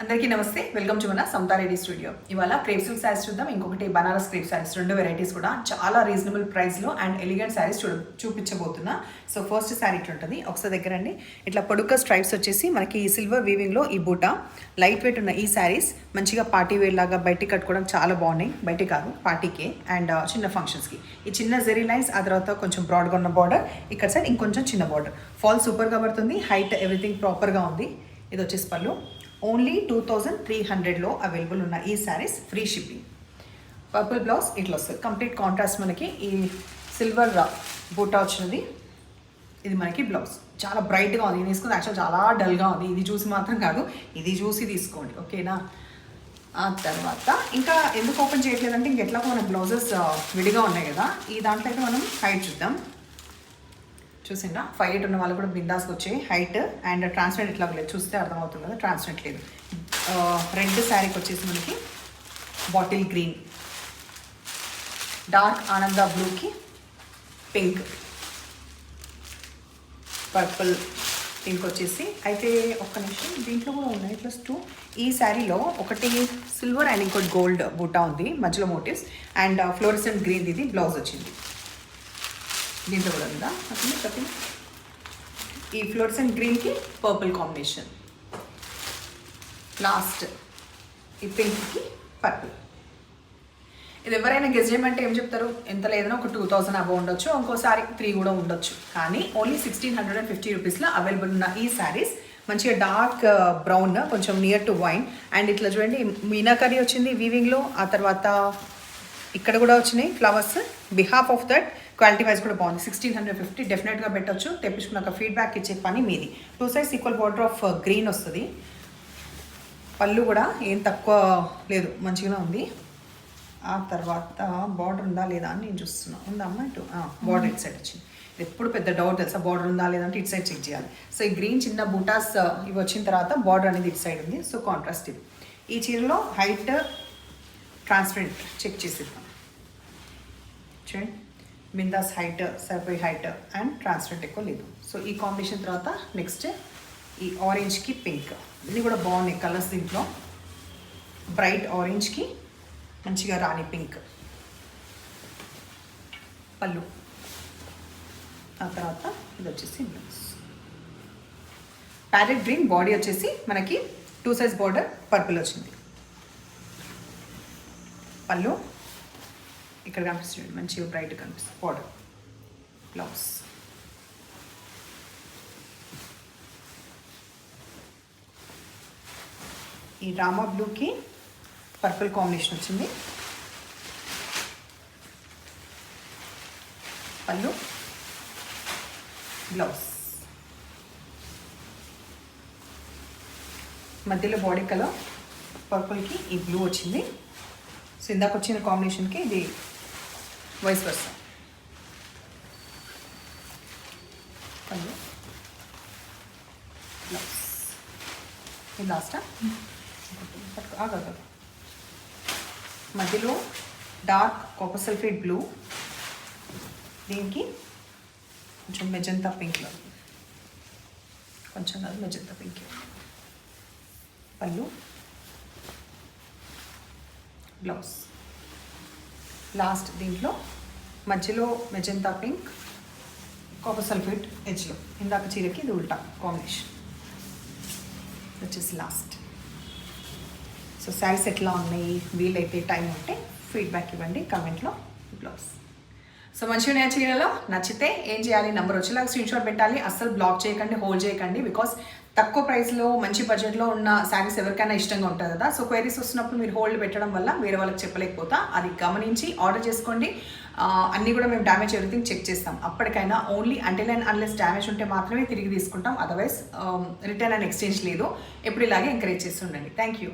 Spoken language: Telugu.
అందరికీ నమస్తే, వెల్కమ్ టు మన సమతా రెడ్డి స్టూడియో. ఇవాళ క్రేప్ సిల్క్ శారీస్ చూద్దాం. ఇంకొకటి బనారస్ క్రేప్ శారీస్, రెండు వెరైటీస్ కూడా చాలా రీజనబుల్ ప్రైస్లో అండ్ ఎలిగెంట్ శారీస్ చూపించబోతున్నా. సో ఫస్ట్ శారీ ఇట్లా ఉంటుంది, ఒకసారి దగ్గర అండి. ఇట్లా పొడుక స్ట్రైప్స్ వచ్చేసి మనకి ఈ సిల్వర్ వీవింగ్లో ఈ బూటా లైట్ వెయిట్ ఉన్న ఈ శారీస్ మంచిగా పార్టీ వేర్ లాగా బయటికి కట్టుకోవడం చాలా బాగున్నాయి. బయటికి కాదు, పార్టీకే అండ్ చిన్న ఫంక్షన్స్కి. ఈ చిన్న జెరీ లైన్స్, ఆ తర్వాత కొంచెం బ్రాడ్గా ఉన్న బార్డర్, ఇక్కడ సైడ్ ఇంకొంచెం చిన్న బార్డర్, ఫాల్ సూపర్గా పడుతుంది. హైట్ ఎవ్రీథింగ్ ప్రాపర్గా ఉంది. ఇది వచ్చేసి పళ్ళు. ఓన్లీ 2300లో అవైలబుల్ ఉన్న ఈ saris free shipping. Purple blouse ఇట్లా వస్తుంది. కంప్లీట్ కాంట్రాస్ట్ మనకి ఈ సిల్వర్ బూటా వచ్చినది. ఇది మనకి బ్లౌజ్ చాలా బ్రైట్గా ఉంది. ఇది తీసుకుంది యాక్చువల్ చాలా డల్గా ఉంది. ఇది చూసి మాత్రం కాదు, ఇది చూసి తీసుకోండి, ఓకేనా. ఆ తర్వాత ఇంకా ఎందుకు ఓపెన్ చేయట్లేదంటే ఇంకెట్లా మన బ్లౌజెస్ విడిగా ఉన్నాయి కదా, ఈ దాంట్లో అయితే మనం హైట్ చూద్దాం. చూసిందా, 5'8" ఉన్న వాళ్ళు కూడా బిందాస్కి వచ్చాయి హైట్. అండ్ ట్రాన్స్పరెంట్ ఇట్లా లేదు, చూస్తే అర్థమవుతుంది కదా, ట్రాన్స్పరెంట్ లేదు. రెడ్ శారీకి వచ్చేసి మనకి బాటిల్ గ్రీన్, డార్క్ ఆనంద బ్లూకి పింక్, పర్పుల్ పింక్ వచ్చేసి. అయితే ఒక్క నిమిషం, దీంట్లో కూడా ఉన్నాయి +2. ఈ శారీలో ఒకటి సిల్వర్ అండ్ ఇంకోటి గోల్డ్ బూటా ఉంది, మధ్యలో మోటివ్స్. అండ్ ఫ్లోరిసెంట్ గ్రీన్ ఇది బ్లౌజ్ వచ్చింది. దీంట్లో కూడా ఉందా చెప్పండి. ఈ ఫ్లోరిసెంట్ గ్రీన్కి పర్పుల్ కాంబినేషన్, లాస్ట్ ఈ పింక్కి పర్పుల్. ఇది ఎవరైనా గెస్ చేయమంటే ఏం చెప్తారు, ఎంత లేదన్నా ఒక 2000 అబౌవ్ ఉండొచ్చు, ఇంకోసారి 3 కూడా ఉండొచ్చు. కానీ ఓన్లీ 1650 రూపీస్లో అవైలబుల్ ఉన్న ఈ శారీస్ మంచిగా డార్క్ బ్రౌన్, కొంచెం నియర్ టు వైన్. అండ్ ఇట్లా చూడండి, మీనాకరీ వచ్చింది వీవింగ్లో. ఆ తర్వాత ఇక్కడ కూడా వచ్చినాయి flowers. Behalf of that quality wise కూడా బాగుంది. 1650 డెఫినెట్గా పెట్టచ్చు. తెప్పించుకున్నాక ఫీడ్బ్యాక్ ఇచ్చే పని మీది. 2 sides equal border of green వస్తుంది. పళ్ళు కూడా ఏం తక్కువ లేదు, మంచిగానే ఉంది. ఆ తర్వాత బార్డర్ ఉందా లేదా అని నేను చూస్తున్నాను. ఉందా అమ్మా? ఇటు బార్డర్ ఇటు సైడ్ వచ్చింది. ఇది ఎప్పుడు పెద్ద డౌట్ తెలుసా, బార్డర్ ఉందా లేదంటే ఇటు సైడ్ చెక్ చేయాలి. సో ఈ గ్రీన్ చిన్న బూటాస్ ఇవి వచ్చిన తర్వాత బార్డర్ అనేది ఇటు సైడ్ ఉంది. సో కాంట్రాస్ట్ ఇది. ఈ చీరలో హైట్ ట్రాన్స్పరెంట్ చెక్ చేసిద్దాం. చూడండి, బిందాస్ హైట్, సరిపోయి హైట్ అండ్ ట్రాన్స్పరెంట్ ఎక్కువ లేదు. సో ఈ కాంబినేషన్ తర్వాత నెక్స్ట్ ఈ ఆరెంజ్కి పింక్, ఇవి కూడా బాగున్నాయి కలర్స్. దీంట్లో బ్రైట్ ఆరెంజ్కి మంచిగా రాణి పింక్ పళ్ళు. ఆ తర్వాత ఇది వచ్చేసి బ్లౌజ్. ప్యారెట్ గ్రీన్ బాడీ వచ్చేసి మనకి 2 sides బార్డర్ పర్పుల్ వచ్చింది. పళ్ళు ఇక్కడ కనిపిస్తుంది, మంచిగా బ్రైట్ కనిపిస్తుంది. Border, blouse. ఈ రామా బ్లూకి పర్పుల్ కాంబినేషన్ వచ్చింది. పళ్ళు, బ్లౌజ్. మధ్యలో బాడీ కలర్ పర్పుల్కి ఈ బ్లూ వచ్చింది. సో ఇందాక వచ్చిన కాంబినేషన్కి ఇది వైస్ వర్సా. పళ్ళు, బ్లౌజ్. ఇది లాస్టా? ఆగదు. మధ్యలో డార్క్ కాపర్ సల్ఫేట్ బ్లూ, దీనికి కొంచెం మెజంతా పింక్లో, కొంచెం కాదు మెజంతా పింక్. పళ్ళు, బ్లౌజ్. లాస్ట్ దీంట్లో మధ్యలో మెజంతా పింక్, కాపర్ సల్ఫేట్ ఎడ్జ్లో. ఇందాక చీరకి ఇది ఉల్టా కాంబినేషన్ వచ్చేసి లాస్ట్. సో శారీస్ ఎట్లా ఉన్నాయి, వీలైతే టైం ఉంటే ఫీడ్బ్యాక్ ఇవ్వండి కమెంట్లో. బ్లౌజ్. సో మంచిగా నేను చీరలో నచ్చితే ఏం చేయాలి, నెంబర్ వచ్చేలాగా స్క్రీన్షాట్ పెట్టాలి. అస్సలు బ్లాక్ చేయకండి, హోల్డ్ చేయకండి. బికాస్ తక్కువ ప్రైస్లో మంచి బడ్జెట్లో ఉన్న శారీస్ ఎవరికైనా ఇష్టంగా ఉంటుంది కదా. సో క్వైరీస్ వస్తున్నప్పుడు మీరు హోల్డ్ పెట్టడం వల్ల వేరే వాళ్ళకి చెప్పలేకపోతా. అది గమనించి ఆర్డర్ చేసుకోండి. అన్నీ కూడా మేము డ్యామేజ్ ఎవ్రీథింగ్ చెక్ చేస్తాం. అప్పటికైనా only until and unless damage ఉంటే మాత్రమే తిరిగి తీసుకుంటాం. అదర్వైజ్ రిటర్న్ అండ్ ఎక్స్చేంజ్ లేదు. ఎప్పుడు ఇలాగే ఎంకరేజ్ చేస్తుండండి. Thank you.